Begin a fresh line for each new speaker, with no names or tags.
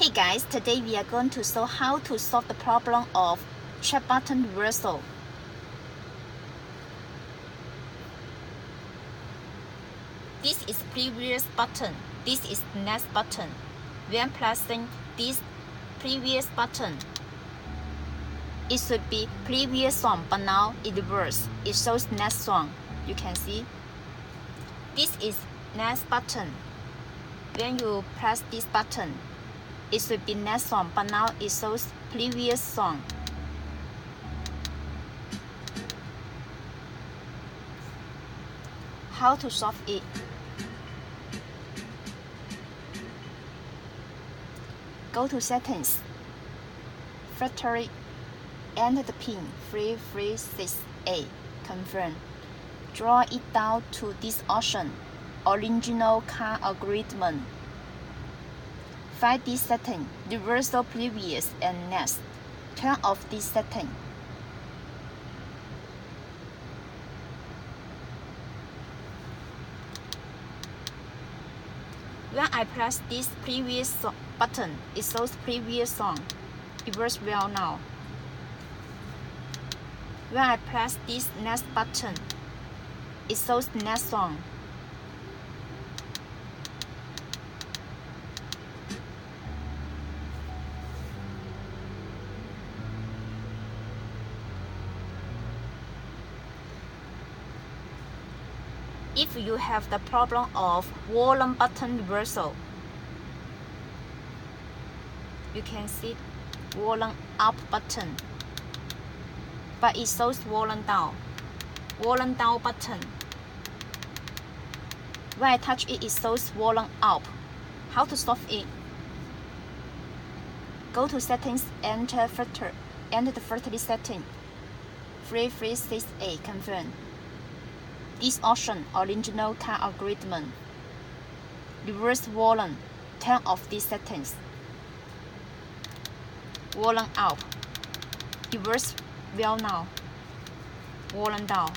Hey guys, today we are going to show how to solve the problem of check button reversal. This is previous button, this is next button. When pressing this previous button, it should be previous song, but now it reverses. It shows next song. You can see. This is next button. When you press this button, it should be next song, but now it shows previous song. How to solve it? Go to Settings, Factory, enter the pin 336A, confirm. Draw it down to this option, Original Car Algorithm. Find this setting, reversal previous and next. Turn off this setting. When I press this previous button, it shows previous song. It works well now. When I press this next button, it shows next song. If you have the problem of volume button reversal, you can see volume up button, but it shows volume down button. When I touch it, it shows volume up. How to solve it? Go to Settings, enter the factory setting 336A, confirm. This option, Original Car Algorithm. Reverse volume. Turn off these settings. Volume up. It works well now. Volume down.